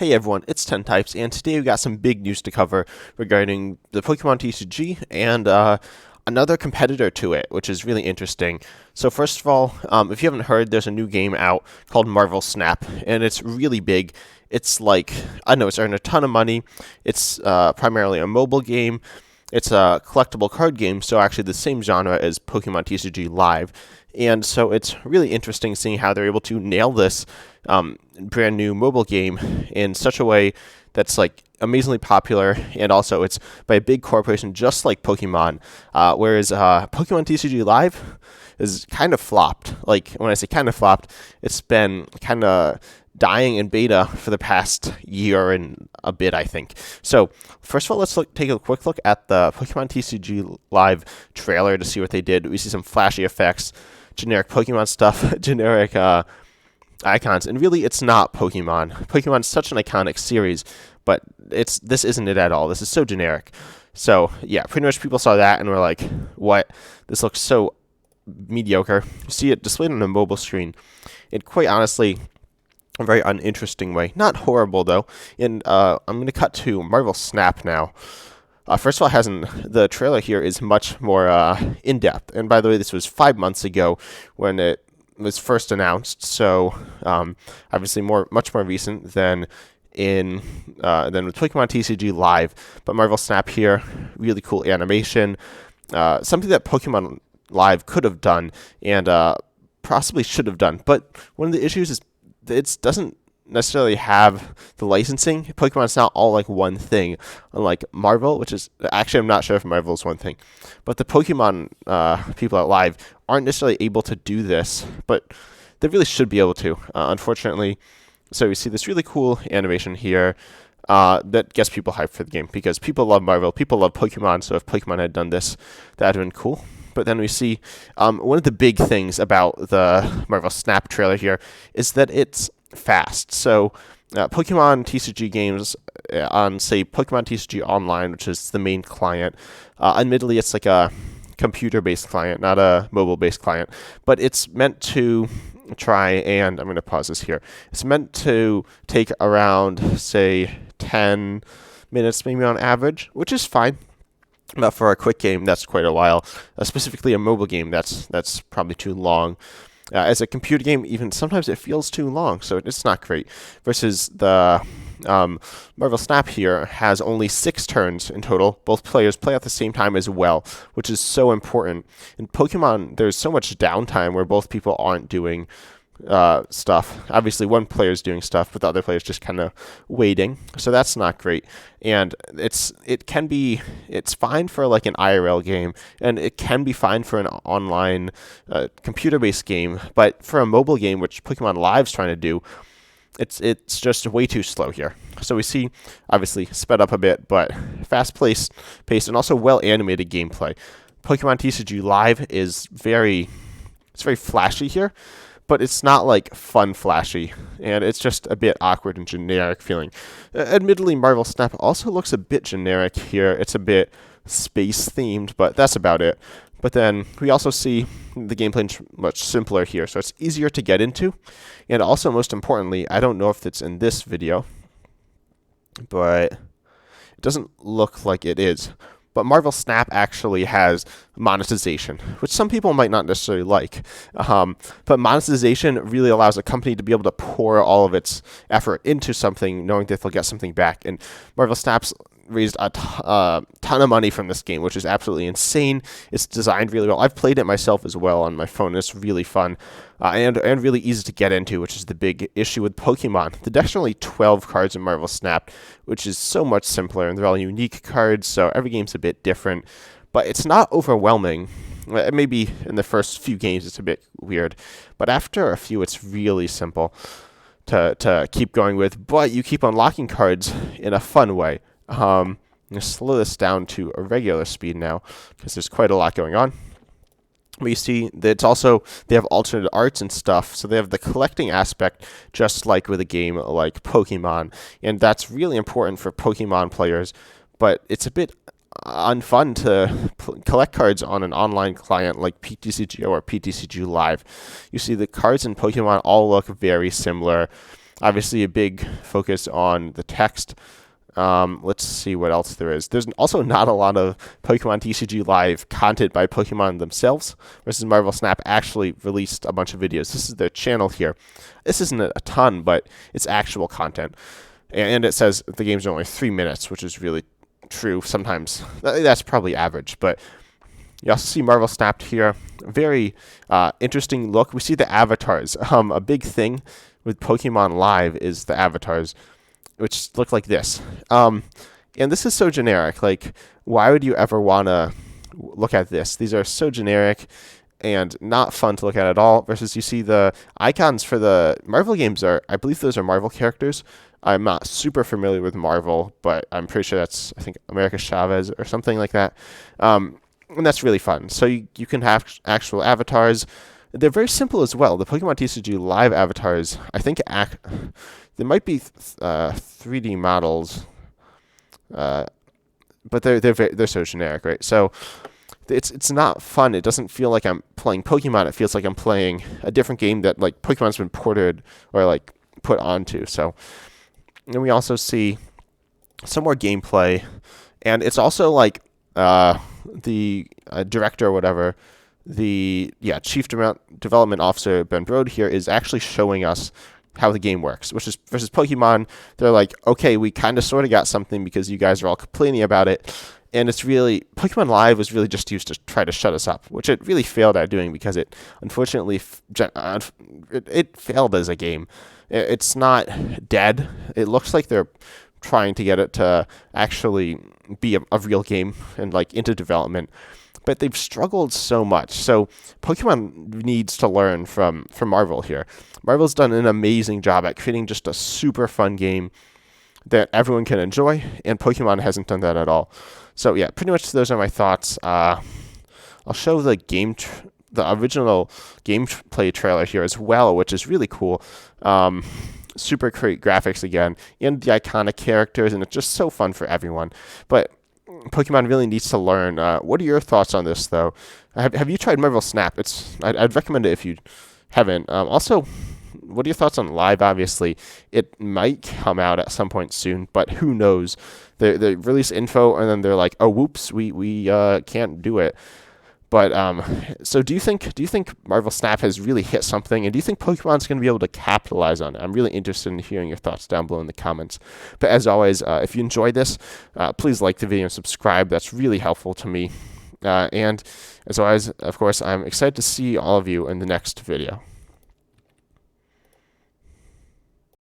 Hey everyone, it's 10 Types, and today we got some big news to cover regarding the Pokemon TCG and another competitor to it, which is really interesting. So first of all, if you haven't heard, there's a new game out called Marvel Snap, and it's really big. It's like, I know, it's earned a ton of money. It's primarily a mobile game. It's a collectible card game, so actually the same genre as Pokemon TCG Live. And so it's really interesting seeing how they're able to nail this brand new mobile game in such a way that's like amazingly popular, and also it's by a big corporation just like Pokemon, whereas Pokemon TCG Live is kind of flopped. Like, when I say kind of flopped, it's been kind of dying in beta for the past year and a bit, I think. So, first of all, let's take a quick look at the Pokemon TCG Live trailer to see what they did. We see some flashy effects, generic Pokemon stuff, generic icons, and really it's not Pokemon. Pokemon's such an iconic series, but this isn't it at all. This is so generic. So, yeah, pretty much people saw that and were like, what? This looks so mediocre. You see it displayed on a mobile screen. It quite honestly, a very uninteresting way. Not horrible, though. And I'm going to cut to Marvel Snap now. First of all, the trailer here is much more in-depth. And by the way, this was 5 months ago when it was first announced. So obviously much more recent than with Pokemon TCG Live. But Marvel Snap here, really cool animation. Something that Pokemon Live could have done and possibly should have done. But one of the issues is that it doesn't necessarily have the licensing. Pokemon's not all like one thing, unlike Marvel, which is actually, I'm not sure if Marvel is one thing, but the Pokemon people at Live aren't necessarily able to do this, but they really should be able to, unfortunately. So we see this really cool animation here that gets people hyped for the game, because people love Marvel, people love Pokemon, so if Pokemon had done this, that would have been cool. But then we see one of the big things about the Marvel Snap trailer here is that it's fast. So Pokemon TCG games on, say, Pokemon TCG Online, which is the main client, admittedly it's like a computer-based client, not a mobile-based client, but it's meant to try, and I'm going to pause this here, it's meant to take around, say, 10 minutes maybe on average, which is fine. But for a quick game, that's quite a while. Specifically a mobile game, that's probably too long. As a computer game, even sometimes it feels too long, so it's not great. Versus the Marvel Snap here has only 6 turns in total. Both players play at the same time as well, which is so important. In Pokemon, there's so much downtime where both people aren't doing stuff. Obviously, one player's doing stuff, but the other player's just kind of waiting. So that's not great. And it's fine for like an IRL game, and it can be fine for an online computer-based game. But for a mobile game, which Pokemon Live's trying to do, it's just way too slow here. So we see, obviously, sped up a bit, but fast-paced, and also well-animated gameplay. Pokemon TCG Live is very flashy here, but it's not like fun flashy, and it's just a bit awkward and generic feeling. Admittedly, Marvel Snap also looks a bit generic here. It's a bit space themed, but that's about it. But then we also see the gameplay much simpler here, so it's easier to get into. And also, most importantly, I don't know if it's in this video, but it doesn't look like it is. But Marvel Snap actually has monetization, which some people might not necessarily like. But monetization really allows a company to be able to pour all of its effort into something, knowing that they'll get something back. And Marvel Snap's raised a ton of money from this game, which is absolutely insane. It's designed really well. I've played it myself as well on my phone. It's really fun and really easy to get into, which is the big issue with Pokemon. The deck's only 12 cards in Marvel Snap, which is so much simpler, and they're all unique cards, so every game's a bit different. But it's not overwhelming. Maybe in the first few games it's a bit weird, but after a few it's really simple to keep going with, but you keep unlocking cards in a fun way. I'm going to slow this down to a regular speed now, because there's quite a lot going on. But you see that they have alternate arts and stuff, so they have the collecting aspect, just like with a game like Pokemon, and that's really important for Pokemon players, but it's a bit unfun to collect cards on an online client like PTCG or PTCG Live. You see the cards in Pokemon all look very similar. Obviously, a big focus on the text. Let's see what else there is. There's also not a lot of Pokemon TCG Live content by Pokemon themselves, versus Marvel Snap actually released a bunch of videos. This is their channel here. This isn't a ton, but it's actual content. And it says the games are only 3 minutes, which is really true. Sometimes that's probably average, but you also see Marvel Snapped here. Very interesting look. We see the avatars. A big thing with Pokemon Live is the avatars, which look like this. And this is so generic. Like, why would you ever want to look at this? These are so generic and not fun to look at all. Versus you see the icons for the Marvel games I believe those are Marvel characters. I'm not super familiar with Marvel, but I'm pretty sure that's, I think, America Chavez or something like that. And that's really fun. So you can have actual avatars. They're very simple as well. The Pokemon TCG Live avatars, I think, there might be 3D models, but they're so generic, right? So it's not fun. It doesn't feel like I'm playing Pokemon. It feels like I'm playing a different game that like Pokemon's been ported or like put onto. So, and we also see some more gameplay, and it's also like the director or whatever, the chief development officer Ben Brode here is actually showing us how the game works, which is versus Pokemon. They're like, okay, we kind of sort of got something because you guys are all complaining about it. And it's really, Pokemon Live was really just used to try to shut us up, which it really failed at doing because it unfortunately, it failed as a game. It's not dead. It looks like they're trying to get it to actually be a real game and like into development. But they've struggled so much. So Pokemon needs to learn from Marvel here. Marvel's done an amazing job at creating just a super fun game that everyone can enjoy, and Pokemon hasn't done that at all. So yeah, pretty much those are my thoughts. I'll show the the original gameplay trailer here as well, which is really cool. Super great graphics again, and the iconic characters, and it's just so fun for everyone. But Pokemon really needs to learn. What are your thoughts on this, though? Have you tried Marvel Snap? I'd recommend it if you haven't. Also, what are your thoughts on Live? Obviously, it might come out at some point soon, but who knows? They release info, and then they're like, oh, whoops, we can't do it. But so do you think Marvel Snap has really hit something, and do you think Pokemon's going to be able to capitalize on it? I'm really interested in hearing your thoughts down below in the comments. But as always, if you enjoyed this, please like the video and subscribe. That's really helpful to me. And as always, of course, I'm excited to see all of you in the next video.